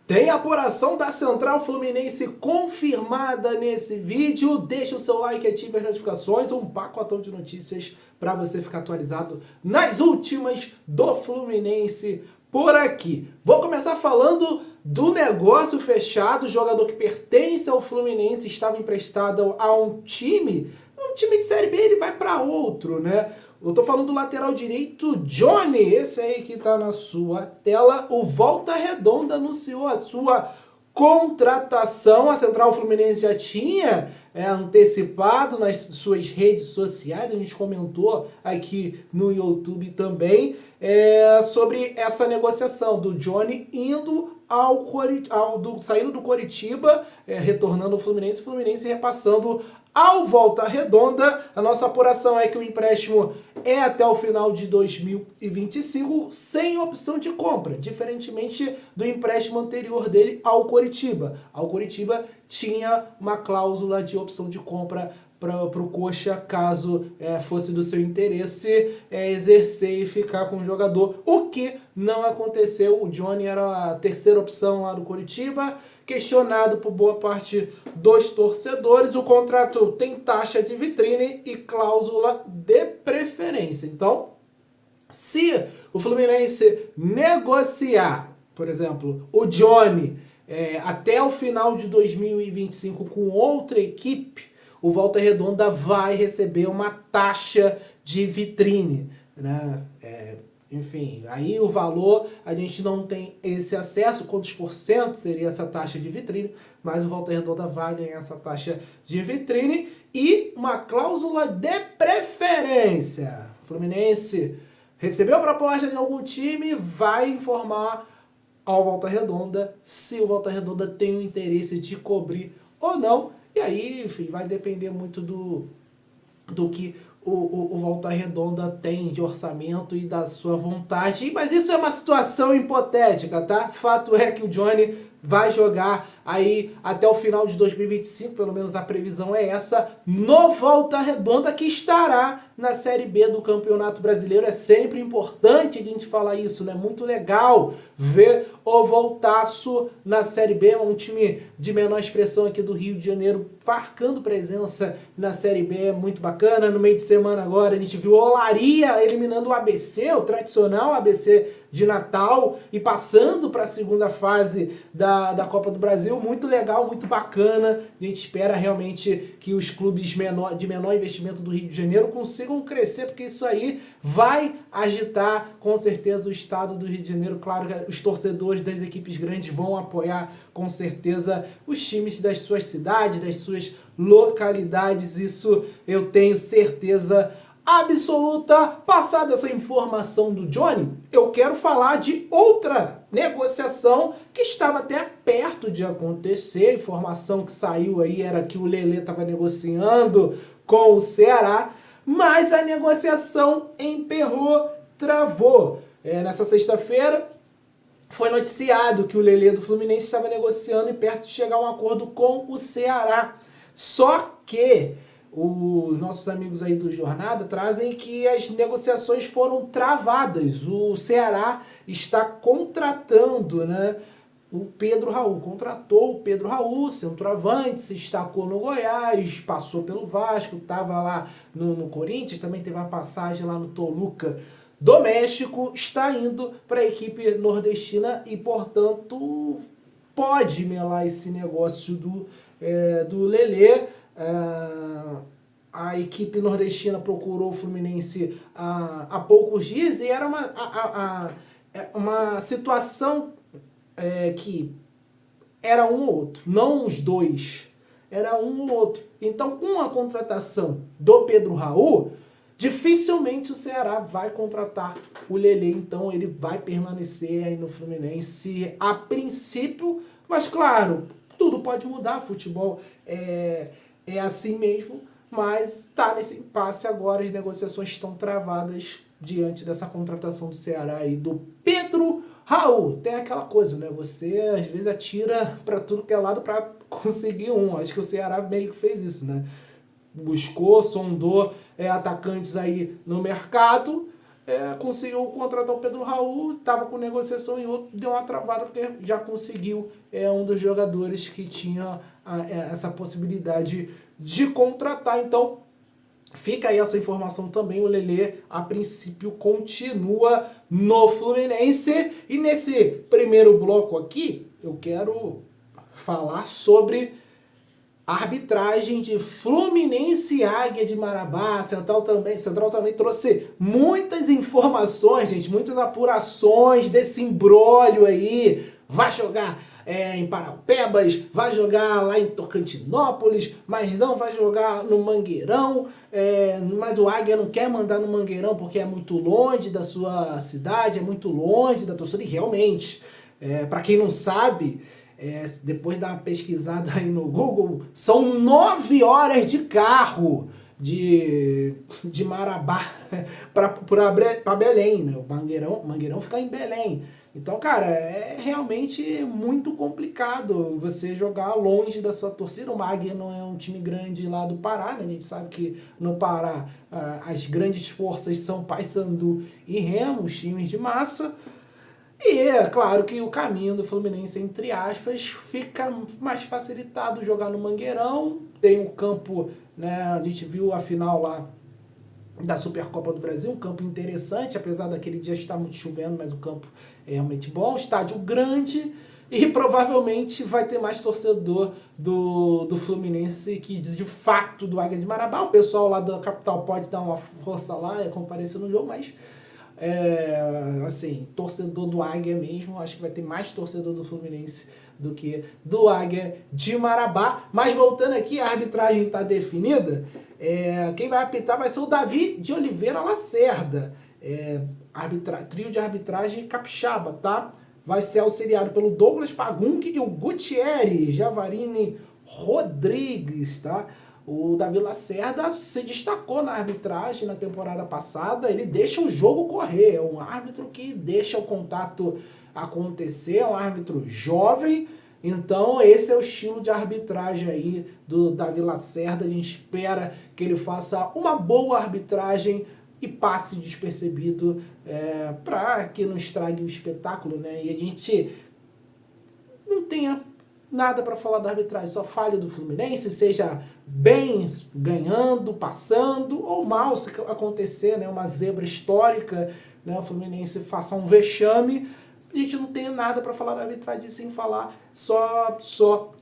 Tem a apuração da Central Fluminense confirmada nesse vídeo. Deixa o seu like e ative as notificações. Um pacotão de notícias para você ficar atualizado nas últimas do Fluminense por aqui. Vou começar falando do negócio fechado. O jogador que pertence ao Fluminense estava emprestado a um time de Série B, ele vai para outro, né? Eu tô falando do lateral direito Johnny, esse aí que tá na sua tela. O Volta Redonda anunciou a sua contratação. A Central Fluminense já tinha antecipado nas suas redes sociais, a gente comentou aqui no YouTube também, sobre essa negociação do Johnny indo saindo do Coritiba, retornando ao Fluminense, Fluminense repassando ao Volta Redonda. A nossa apuração é que o empréstimo é até o final de 2025, sem opção de compra, diferentemente do empréstimo anterior dele ao Coritiba. Ao Coritiba tinha uma cláusula de opção de compra para o Coxa, caso fosse do seu interesse exercer e ficar com o jogador, o que não aconteceu. O Johnny era a terceira opção lá do Coritiba, questionado por boa parte dos torcedores. O contrato tem taxa de vitrine e cláusula de preferência. Então, se o Fluminense negociar, por exemplo, o Johnny até o final de 2025 com outra equipe, o Volta Redonda vai receber uma taxa de vitrine, né? Enfim, aí o valor, a gente não tem esse acesso, quantos por cento seria essa taxa de vitrine, mas o Volta Redonda vai ganhar essa taxa de vitrine e uma cláusula de preferência. O Fluminense recebeu a proposta de algum time, vai informar ao Volta Redonda se o Volta Redonda tem o interesse de cobrir ou não. E aí, enfim, vai depender muito do que o Volta Redonda tem de orçamento e da sua vontade. Mas isso é uma situação hipotética, tá? Fato é que o Johnny vai jogar aí até o final de 2025, pelo menos a previsão é essa, no Volta Redonda, que estará na Série B do Campeonato Brasileiro. É sempre importante a gente falar isso, né? Muito legal ver o Voltaço na Série B, um time de menor expressão aqui do Rio de Janeiro, marcando presença na Série B, é muito bacana. No meio de semana agora a gente viu o Olaria eliminando o ABC, o tradicional ABC de Natal, e passando para a segunda fase da Copa do Brasil. Muito legal, muito bacana. A gente espera realmente que os clubes de menor investimento do Rio de Janeiro consigam crescer, porque isso aí vai agitar com certeza o estado do Rio de Janeiro. Claro que os torcedores das equipes grandes vão apoiar com certeza os times das suas cidades, das suas localidades, isso eu tenho certeza absoluta. Passada essa informação do Johnny, eu quero falar de outra negociação que estava até perto de acontecer. A informação que saiu aí era que o Lelê estava negociando com o Ceará, mas a negociação emperrou, travou. Nessa sexta-feira foi noticiado que o Lelê do Fluminense estava negociando e perto de chegar a um acordo com o Ceará. Só que os nossos amigos aí do Jornada trazem que as negociações foram travadas. O Ceará está contratando, né, o Pedro Raul. Contratou o Pedro Raul, centroavante, se destacou no Goiás, passou pelo Vasco, estava lá no Corinthians, também teve uma passagem lá no Toluca do México, está indo para a equipe nordestina e, portanto, pode melar esse negócio do Lelê. A equipe nordestina procurou o Fluminense há poucos dias e era uma situação que era um ou outro, não os dois, era um ou outro. Então, com a contratação do Pedro Raul, dificilmente o Ceará vai contratar o Lelê, então ele vai permanecer aí no Fluminense a princípio, mas claro, tudo pode mudar, futebol é assim mesmo, mas está nesse impasse agora, as negociações estão travadas diante dessa contratação do Ceará e do Pedro Raul. Tem aquela coisa, né? Você às vezes atira para tudo que é lado para conseguir um. Acho que o Ceará meio que fez isso, né? Buscou, sondou atacantes aí no mercado, conseguiu contratar o Pedro Raul, estava com negociação em outro, deu uma travada porque já conseguiu um dos jogadores que tinha essa possibilidade de contratar. Então, fica aí essa informação também. O Lelê, a princípio, continua no Fluminense. E nesse primeiro bloco aqui, eu quero falar sobre a arbitragem de Fluminense e Águia de Marabá. Central também trouxe muitas informações, gente, muitas apurações desse imbróglio aí. Vai jogar em Paraupebas, vai jogar lá em Tocantinópolis, mas não vai jogar no Mangueirão, mas o Águia não quer mandar no Mangueirão porque é muito longe da sua cidade, é muito longe da torcida. E realmente, para quem não sabe, depois de dar uma pesquisada aí no Google, são 9 horas de carro de Marabá para Belém, né? O Mangueirão fica em Belém. Então, cara, é realmente muito complicado você jogar longe da sua torcida. O Águia não é um time grande lá do Pará, né? A gente sabe que no Pará as grandes forças são Paysandu e Remo, os times de massa. E é claro que o caminho do Fluminense, entre aspas, fica mais facilitado jogar no Mangueirão. Tem um campo, né? A gente viu a final lá da Supercopa do Brasil, um campo interessante, apesar daquele dia estar muito chovendo, mas o campo é realmente bom, estádio grande, e provavelmente vai ter mais torcedor do Fluminense que de fato do Águia de Marabá. O pessoal lá da capital pode dar uma força lá e comparecer no jogo, mas assim, torcedor do Águia mesmo, acho que vai ter mais torcedor do Fluminense do que do Águia de Marabá. Mas voltando aqui, a arbitragem está definida. Quem vai apitar vai ser o Davi de Oliveira Lacerda, trio de arbitragem capixaba, tá? Vai ser auxiliado pelo Douglas Pagung e o Gutierrez Javarini Rodrigues, tá? O Davi Lacerda se destacou na arbitragem na temporada passada. Ele deixa o jogo correr, é um árbitro que deixa o contato acontecer, é um árbitro jovem. Então esse é o estilo de arbitragem aí do Davi Lacerda. A gente espera que ele faça uma boa arbitragem e passe despercebido, para que não estrague o espetáculo, né? E a gente não tenha nada para falar da arbitragem, só falha do Fluminense, seja bem ganhando, passando, ou mal se acontecer, né, uma zebra histórica, né, o Fluminense faça um vexame. A gente não tem nada para falar da arbitragem sem falar só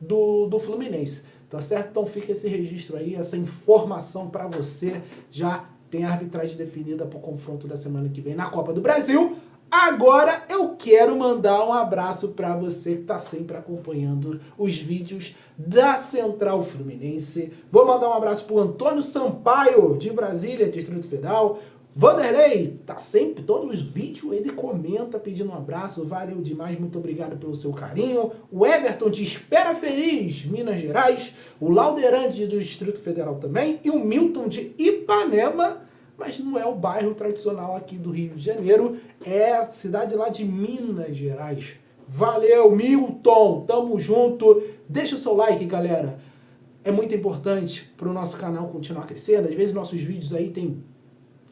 do Fluminense, tá certo? Então fica esse registro aí, essa informação para você. Já tem a arbitragem definida para o confronto da semana que vem na Copa do Brasil. Agora eu quero mandar um abraço para você que está sempre acompanhando os vídeos da Central Fluminense. Vou mandar um abraço para o Antônio Sampaio, de Brasília, Distrito Federal. Vanderlei, tá sempre, todos os vídeos ele comenta pedindo um abraço, valeu demais, muito obrigado pelo seu carinho. O Everton de Espera Feliz, Minas Gerais. O Lauderande do Distrito Federal também. E o Milton de Ipanema, mas não é o bairro tradicional aqui do Rio de Janeiro, é a cidade lá de Minas Gerais. Valeu, Milton, tamo junto. Deixa o seu like, galera. É muito importante para o nosso canal continuar crescendo. Às vezes nossos vídeos aí tem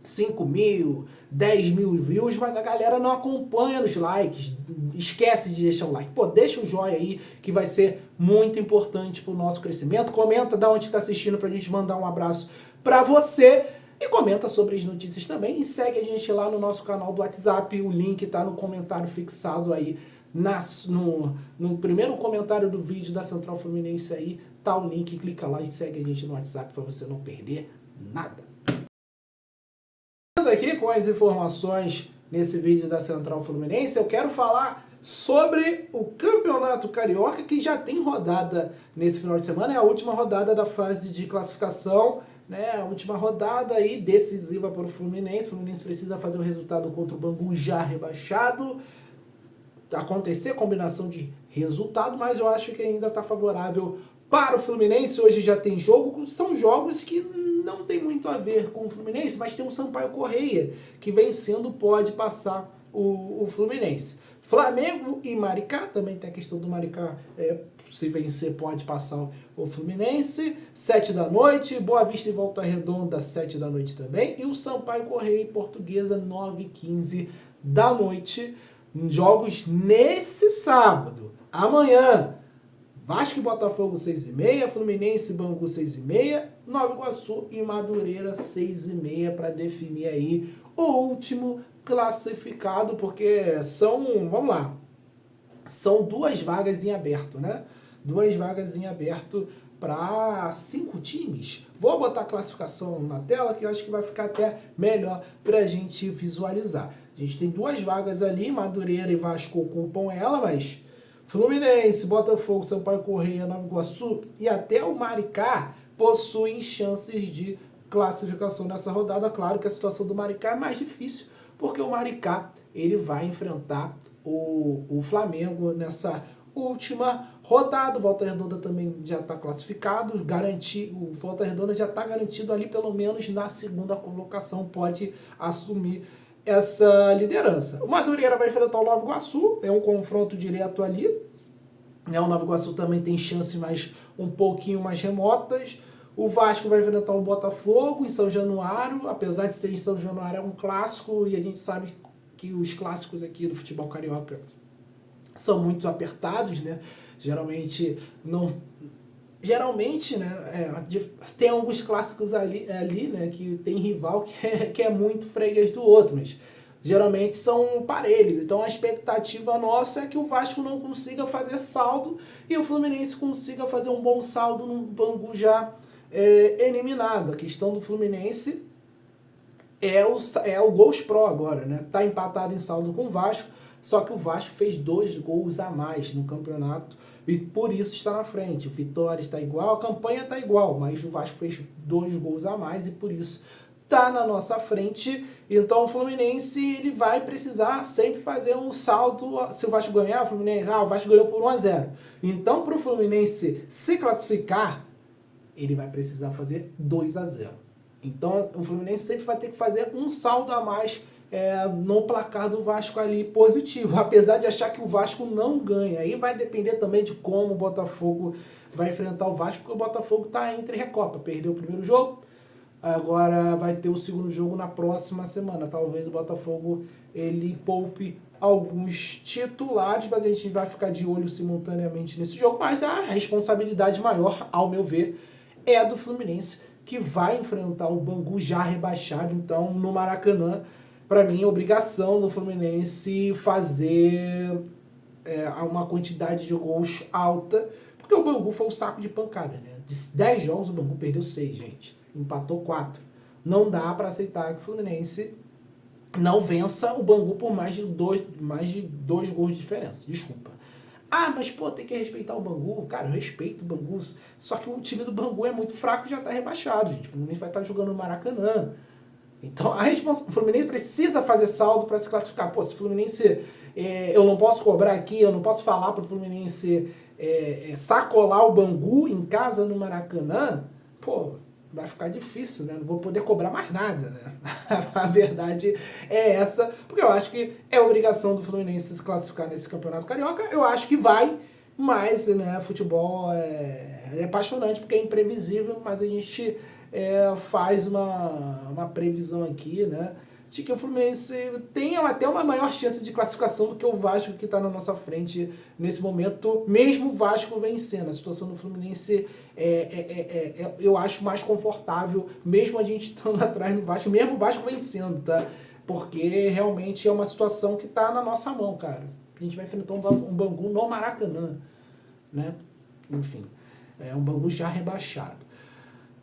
5 mil, 10 mil views, mas a galera não acompanha nos likes, esquece de deixar o like. Pô, deixa o joinha aí, que vai ser muito importante pro nosso crescimento. Comenta da onde tá assistindo pra gente mandar um abraço pra você. E comenta sobre as notícias também. E segue a gente lá no nosso canal do WhatsApp. O link tá no comentário fixado aí. No primeiro comentário do vídeo da Central Fluminense aí, tá o link. Clica lá e segue a gente no WhatsApp pra você não perder nada. Aqui com as informações nesse vídeo da Central Fluminense, eu quero falar sobre o Campeonato Carioca, que já tem rodada nesse final de semana. É a última rodada da fase de classificação, né? A última rodada aí decisiva para o Fluminense. O Fluminense precisa fazer o resultado contra o Bangu já rebaixado, acontecer combinação de resultado, mas eu acho que ainda está favorável para o Fluminense. Hoje já tem jogo, são jogos que não tem muito a ver com o Fluminense, mas tem um Sampaio Correia que vencendo pode passar o Fluminense. Flamengo e Maricá, também tem a questão do Maricá, se vencer pode passar o Fluminense, 7 da noite, Boa Vista e Volta Redonda, 7 da noite também, e o Sampaio Corrêa e Portuguesa, 9h15 da noite, jogos nesse sábado. Amanhã, Vasco e Botafogo, 6h30, Fluminense e Bangu, 6h30, Nova Iguaçu e Madureira, 6h30, para definir aí o último classificado, porque vamos lá, são 2 vagas em aberto, né? 2 vagas em aberto para 5 times. Vou botar a classificação na tela, que eu acho que vai ficar até melhor para a gente visualizar. A gente tem 2 vagas ali, Madureira e Vasco ocupam ela, mas Fluminense, Botafogo, Sampaio Corrêa, Nova Iguaçu e até o Maricá possuem chances de classificação nessa rodada. Claro que a situação do Maricá é mais difícil, porque o Maricá ele vai enfrentar o Flamengo nessa última rodada. O Volta Redonda também já está classificado, o Volta Redonda já está garantido ali pelo menos na segunda colocação, pode assumir essa liderança. O Madureira vai enfrentar o Nova Iguaçu, é um confronto direto ali, né? O Nova Iguaçu também tem chances mais um pouquinho mais remotas. O Vasco vai enfrentar o Botafogo em São Januário, apesar de ser em São Januário, é um clássico, e a gente sabe que os clássicos aqui do futebol carioca são muito apertados, né? Geralmente, né, tem alguns clássicos ali, né, que tem rival que é muito freguês do outro, mas geralmente são parelhos. Então a expectativa nossa é que o Vasco não consiga fazer saldo e o Fluminense consiga fazer um bom saldo no Bangu já eliminado. A questão do Fluminense é o Gols Pro agora, né? Tá empatado em saldo com o Vasco, só que o Vasco fez 2 gols a mais no campeonato e por isso está na frente. O Vitória está igual, a campanha está igual, mas o Vasco fez 2 gols a mais e por isso está na nossa frente. Então o Fluminense ele vai precisar sempre fazer um salto. Se o Vasco ganhar, o Vasco ganhou por 1-0. Então para o Fluminense se classificar, ele vai precisar fazer 2-0. Então o Fluminense sempre vai ter que fazer um saldo a mais no placar do Vasco ali positivo, apesar de achar que o Vasco não ganha. Aí vai depender também de como o Botafogo vai enfrentar o Vasco, porque o Botafogo está entre recopa, perdeu o primeiro jogo, agora vai ter o segundo jogo na próxima semana. Talvez o Botafogo ele poupe alguns titulares, mas a gente vai ficar de olho simultaneamente nesse jogo. Mas a responsabilidade maior, ao meu ver, é a do Fluminense, que vai enfrentar o Bangu já rebaixado. Então, no Maracanã, para mim, é obrigação do Fluminense fazer uma quantidade de gols alta, porque o Bangu foi um saco de pancada, né? De 10 jogos, o Bangu perdeu 6, gente. Empatou 4. Não dá para aceitar que o Fluminense não vença o Bangu por mais de dois gols de diferença. Desculpa. Ah, mas pô, tem que respeitar o Bangu. Cara, eu respeito o Bangu, só que o time do Bangu é muito fraco e já tá rebaixado, gente. O Fluminense vai estar jogando no Maracanã. Então, o Fluminense precisa fazer saldo para se classificar. Pô, se o Fluminense... eu não posso cobrar aqui, eu não posso falar para o Fluminense sacolar o Bangu em casa no Maracanã. Pô, vai ficar difícil, né? Não vou poder cobrar mais nada, né? A verdade é essa, porque eu acho que é obrigação do Fluminense se classificar nesse campeonato carioca. Eu acho que vai, mas, né, futebol é apaixonante porque é imprevisível, mas a gente faz uma previsão aqui, né, de que o Fluminense tem até uma maior chance de classificação do que o Vasco, que está na nossa frente nesse momento, mesmo o Vasco vencendo. A situação do Fluminense eu acho mais confortável, mesmo a gente estando atrás do Vasco, mesmo o Vasco vencendo, tá? Porque realmente é uma situação que está na nossa mão, cara. A gente vai enfrentar um Bangu no Maracanã, né? Enfim, é um Bangu já rebaixado.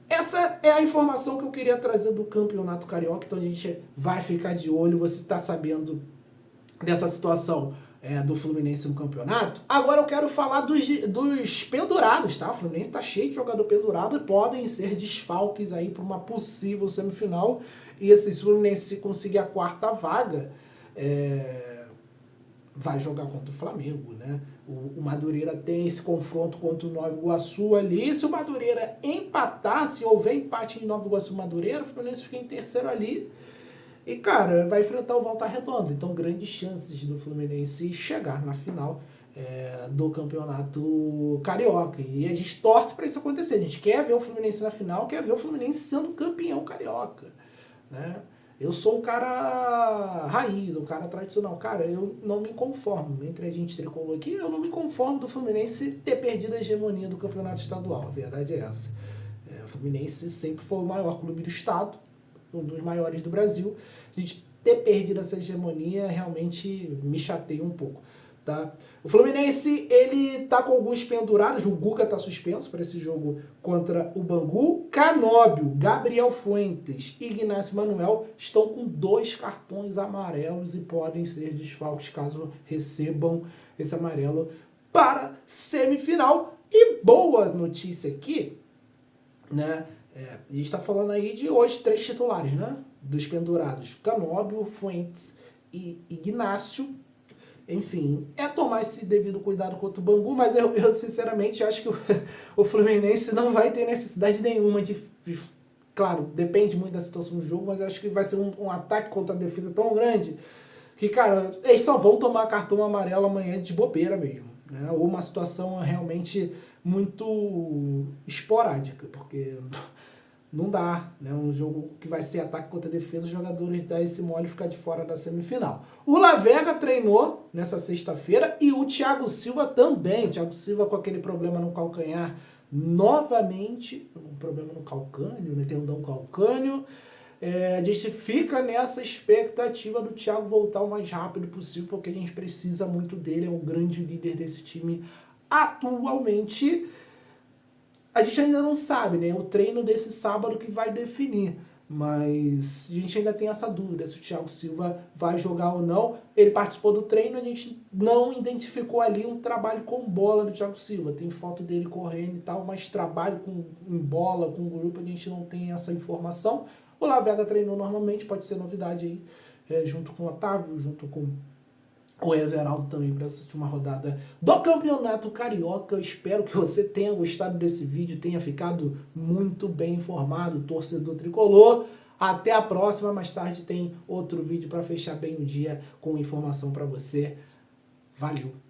Essa é a informação que eu queria trazer do Campeonato Carioca, então a gente vai ficar de olho. Você está sabendo dessa situação do Fluminense no campeonato. Agora eu quero falar dos pendurados, tá? O Fluminense está cheio de jogador pendurado e podem ser desfalques aí para uma possível semifinal. E se o Fluminense conseguir a 4ª vaga, vai jogar contra o Flamengo, né? O Madureira tem esse confronto contra o Nova Iguaçu ali. Se o Madureira empatar, se houver empate em Nova Iguaçu e Madureira, o Fluminense fica em terceiro ali. E, cara, vai enfrentar o Volta Redonda. Então, grandes chances do Fluminense chegar na final do Campeonato Carioca. E a gente torce para isso acontecer. A gente quer ver o Fluminense na final, quer ver o Fluminense sendo campeão carioca, né? Eu sou um cara raiz, um cara tradicional. Cara, eu não me conformo. Entre a gente tricolor aqui, eu não me conformo do Fluminense ter perdido a hegemonia do campeonato estadual. A verdade é essa. O Fluminense sempre foi o maior clube do estado, um dos maiores do Brasil. A gente ter perdido essa hegemonia realmente me chateia um pouco. Tá? O Fluminense, ele tá com alguns pendurados. O Guga tá suspenso para esse jogo contra o Bangu. Canóbio, Gabriel Fuentes e Ignacio Manuel estão com 2 cartões amarelos e podem ser desfalques caso recebam esse amarelo para semifinal. E boa notícia aqui, né? A gente tá falando aí de hoje 3 titulares, né? Dos pendurados: Canóbio, Fuentes e Ignacio. Enfim, tomar esse devido cuidado contra o Bangu, mas eu sinceramente acho que o Fluminense não vai ter necessidade nenhuma de... Claro, depende muito da situação do jogo, mas eu acho que vai ser um ataque contra a defesa tão grande que, cara, eles só vão tomar cartão amarelo amanhã de bobeira mesmo, né? Ou uma situação realmente muito esporádica, porque... não dá, né? Um jogo que vai ser ataque contra defesa, os jogadores dão esse mole e ficar de fora da semifinal. O Lavega treinou nessa sexta-feira e o Thiago Silva também. Thiago Silva com aquele problema no calcanhar novamente, um problema no calcânio, no tendão calcâneo. A gente fica nessa expectativa do Thiago voltar o mais rápido possível, porque a gente precisa muito dele, é o grande líder desse time atualmente. A gente ainda não sabe, né? O treino desse sábado que vai definir. Mas a gente ainda tem essa dúvida se o Thiago Silva vai jogar ou não. Ele participou do treino, a gente não identificou ali um trabalho com bola do Thiago Silva. Tem foto dele correndo e tal, mas trabalho em bola, com grupo, a gente não tem essa informação. O Lavega treinou normalmente, pode ser novidade aí, junto com o Otávio, junto com o Everaldo também para assistir uma rodada do Campeonato Carioca. Eu espero que você tenha gostado desse vídeo, tenha ficado muito bem informado, torcedor tricolor. Até a próxima, mais tarde tem outro vídeo para fechar bem o dia com informação para você. Valeu!